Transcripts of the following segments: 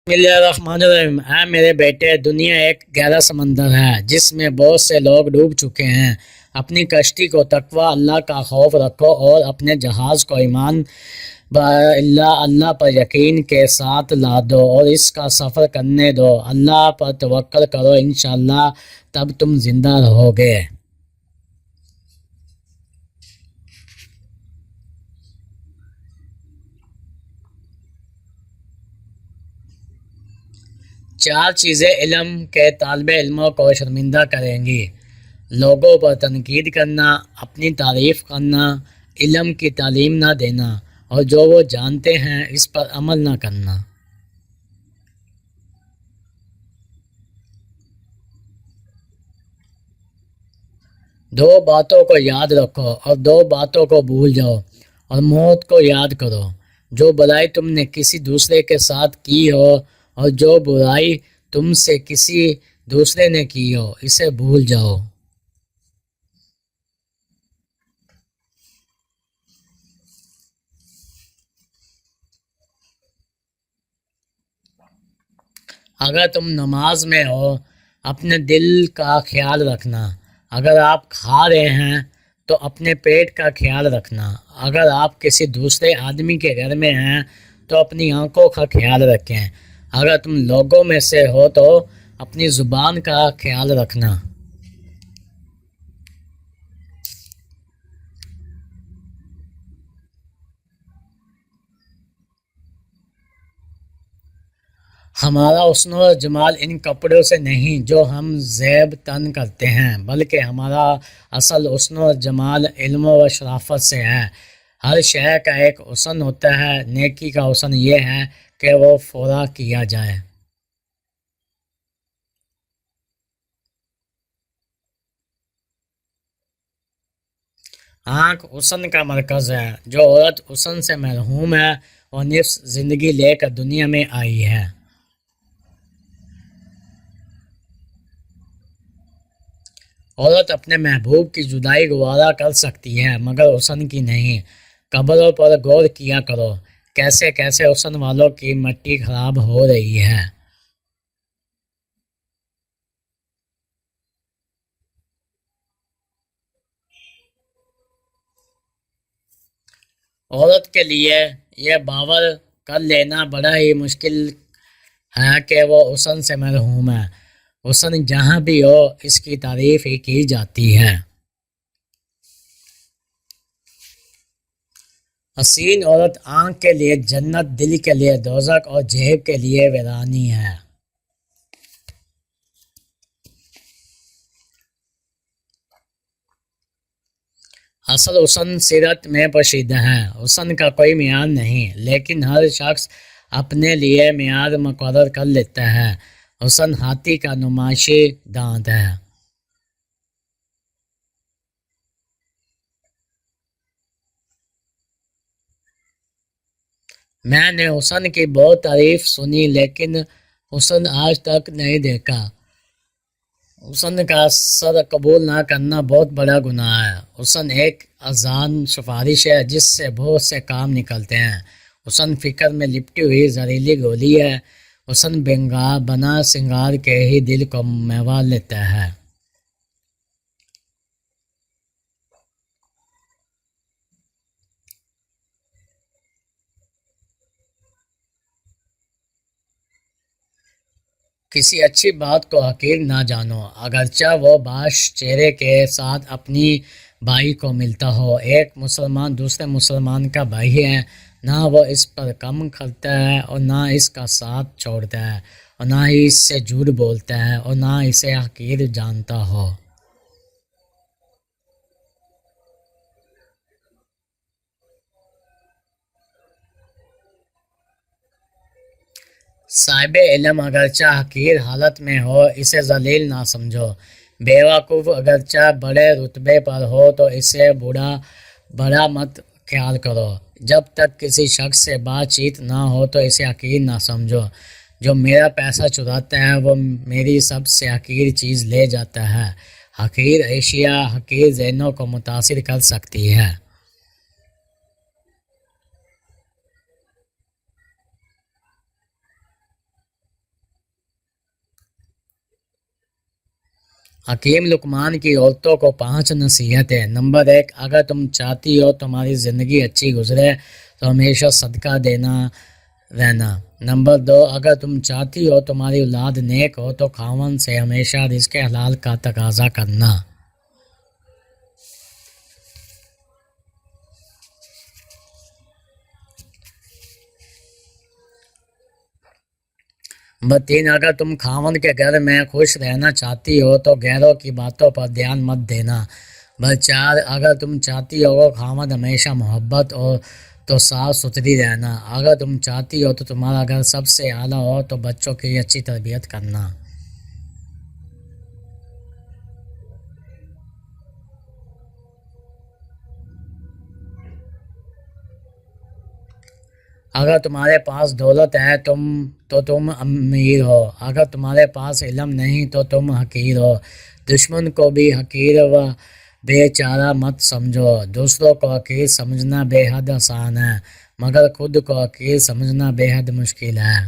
بسم اللہ الرحمن الرحیم۔ اے میرے بیٹے، دنیا ایک گہرا سمندر ہے جس میں بہت سے لوگ ڈوب چکے ہیں۔ اپنی کشتی کو تقویٰ، اللہ کا خوف رکھو اور اپنے جہاز کو ایمان اللہ پر یقین کے ساتھ لا دو اور اس کا سفر کرنے دو۔ اللہ پر توکل کرو، انشاءاللہ تب تم زندہ رہو گے۔ چار چیزیں علم کے طالب علموں کو شرمندہ کریں گی: لوگوں پر تنقید کرنا، اپنی تعریف کرنا، علم کی تعلیم نہ دینا اور جو وہ جانتے ہیں اس پر عمل نہ کرنا۔ دو باتوں کو یاد رکھو اور دو باتوں کو بھول جاؤ اور موت کو یاد کرو۔ جو بھلائی تم نے کسی دوسرے کے ساتھ کی ہو اور جو برائی تم سے کسی دوسرے نے کی ہو، اسے بھول جاؤ۔ اگر تم نماز میں ہو، اپنے دل کا خیال رکھنا۔ اگر آپ کھا رہے ہیں تو اپنے پیٹ کا خیال رکھنا۔ اگر آپ کسی دوسرے آدمی کے گھر میں ہیں تو اپنی آنکھوں کا خیال رکھیں۔ اگر تم لوگوں میں سے ہو تو اپنی زبان کا خیال رکھنا۔ ہمارا حسن و جمال ان کپڑوں سے نہیں جو ہم زیب تن کرتے ہیں، بلکہ ہمارا اصل حسن و جمال علم و شرافت سے ہے۔ ہر شے کا ایک حسن ہوتا ہے، نیکی کا حسن یہ ہے کہ وہ فورا کیا جائے۔ آنکھ حسن کا مرکز ہے۔ جو عورت حسن سے محروم ہے وہ نفس زندگی لے کر دنیا میں آئی ہے۔ عورت اپنے محبوب کی جدائی گوارا کر سکتی ہے مگر حسن کی نہیں۔ قبروں پر غور کیا کرو، کیسے کیسے حسن والوں کی مٹی خراب ہو رہی ہے۔ عورت کے لیے یہ باور کر لینا بڑا ہی مشکل ہے کہ وہ حسن سے محروم ہے۔ حسن جہاں بھی ہو اس کی تعریف ہی کی جاتی ہے۔ حسین عورت آنکھ کے لیے جنت، دل کے لیے دوزخ اور جیب کے لیے ویرانی ہے۔ اصل حسن سیرت میں پوشیدہ ہے۔ حسن کا کوئی معیار نہیں، لیکن ہر شخص اپنے لیے معیار مقرر کر لیتا ہے۔ حسن ہاتھی کا نمائشی دانت ہے۔ میں نے حسن کی بہت تعریف سنی لیکن حسن آج تک نہیں دیکھا۔ حسن کا سر قبول نہ کرنا بہت بڑا گناہ ہے۔ حسن ایک آسان سفارش ہے جس سے بہت سے کام نکلتے ہیں۔ حسن فکر میں لپٹی ہوئی زہریلی گولی ہے۔ حسن بنا سنگار کے ہی دل کو میوا لیتا ہے۔ کسی اچھی بات کو حقیر نہ جانو، اگرچہ وہ باش چہرے کے ساتھ اپنی بھائی کو ملتا ہو۔ ایک مسلمان دوسرے مسلمان کا بھائی ہے، نہ وہ اس پر کم کرتا ہے اور نہ اس کا ساتھ چھوڑتا ہے اور نہ ہی اس سے جھوٹ بولتا ہے اور نہ اسے حقیر جانتا ہو۔ صاحب علم اگرچہ حقیر حالت میں ہو اسے ذلیل نہ سمجھو۔ بیوقوف اگرچہ بڑے رتبے پر ہو تو اسے بڑا مت خیال کرو۔ جب تک کسی شخص سے بات چیت نہ ہو تو اسے حقیر نہ سمجھو۔ جو میرا پیسہ چراتا ہے وہ میری سب سے حقیر چیز لے جاتا ہے۔ حقیر اشیاء حقیر ذہنوں کو متاثر کر سکتی ہے۔ حکیم لقمان کی عورتوں کو 5 نصیحتیں۔ نمبر 1، اگر تم چاہتی ہو تمہاری زندگی اچھی گزرے تو ہمیشہ صدقہ دینا رہنا۔ نمبر 2، اگر تم چاہتی ہو تمہاری اولاد نیک ہو تو خاوند سے ہمیشہ رزق حلال کا تقاضا کرنا۔ نمبر 3، اگر تم خاوند کے گھر میں خوش رہنا چاہتی ہو تو غیروں کی باتوں پر دھیان مت دینا۔ نمبر 4، اگر تم چاہتی ہو خاوند ہمیشہ محبت اور تو صاف ستھری رہنا۔ اگر تم چاہتی ہو تو تمہارا گھر سب سے اعلیٰ ہو تو بچوں کی اچھی تربیت کرنا۔ اگر تمہارے پاس دولت ہے تو تم امیر ہو، اگر تمہارے پاس علم نہیں تو تم حقیر ہو۔ دشمن کو بھی حقیر و بے چارہ مت سمجھو۔ دوسروں کو حقیر سمجھنا بے حد آسان ہے، مگر خود کو حقیر سمجھنا بے حد مشکل ہے۔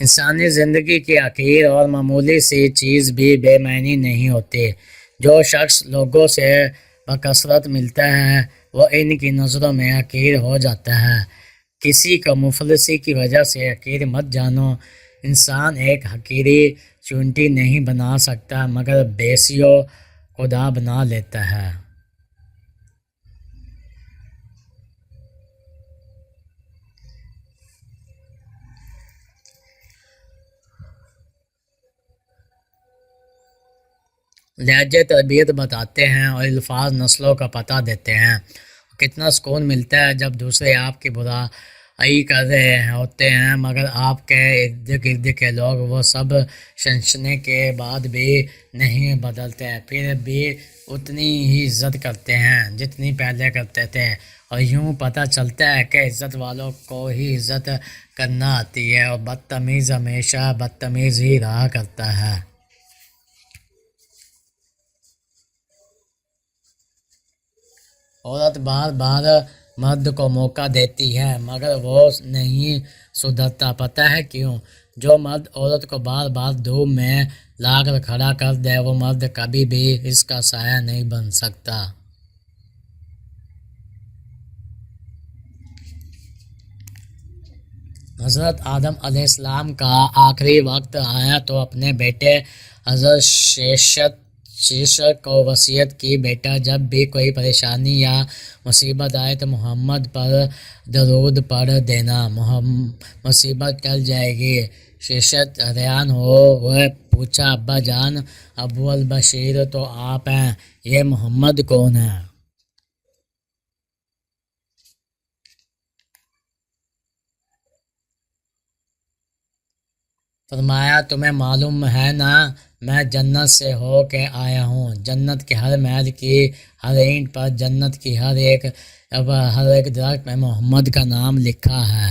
انسانی زندگی کی حقیر اور معمولی سی چیز بھی بے معنی نہیں ہوتی۔ جو شخص لوگوں سے بکثرت ملتا ہے وہ ان کی نظروں میں حقیر ہو جاتا ہے۔ کسی کو مفلسی کی وجہ سے حقیر مت جانو۔ انسان ایک حقیری چونٹی نہیں بنا سکتا مگر بیسیوں خدا بنا لیتا ہے۔ لہجے تربیت بتاتے ہیں اور الفاظ نسلوں کا پتہ دیتے ہیں۔ کتنا سکون ملتا ہے جب دوسرے آپ کی برائی کر رہے ہوتے ہیں مگر آپ کے ارد گرد کے لوگ وہ سب سننے کے بعد بھی نہیں بدلتے، پھر بھی اتنی ہی عزت کرتے ہیں جتنی پہلے کرتے تھے۔ اور یوں پتہ چلتا ہے کہ عزت والوں کو ہی عزت کرنا آتی ہے اور بدتمیز ہمیشہ بدتمیز ہی رہا کرتا ہے۔ عورت بار بار مرد کو موقع دیتی ہے مگر وہ نہیں سدھرتا، پتہ ہے کیوں؟ جو مرد عورت کو بار بار دھوپ میں لا کر کھڑا کر دے وہ مرد کبھی بھی اس کا سایہ نہیں بن سکتا۔ حضرت آدم علیہ السلام کا آخری وقت آیا تو اپنے بیٹے حضرت شیشت کو وصیت کی، بیٹا جب بھی کوئی پریشانی یا مصیبت آئے تو محمد پر درود پڑھ دینا، مصیبت ٹل جائے گی۔ شیشت حیران ہوئے پوچھا، ابا جان، ابو البشیر تو آپ ہیں، یہ محمد کون ہے؟ فرمایا، تمہیں معلوم ہے نا میں جنت سے ہو کے آیا ہوں، جنت کے ہر محل کی ہر اینٹ پر، جنت کی ہر ایک درخت میں محمد کا نام لکھا ہے۔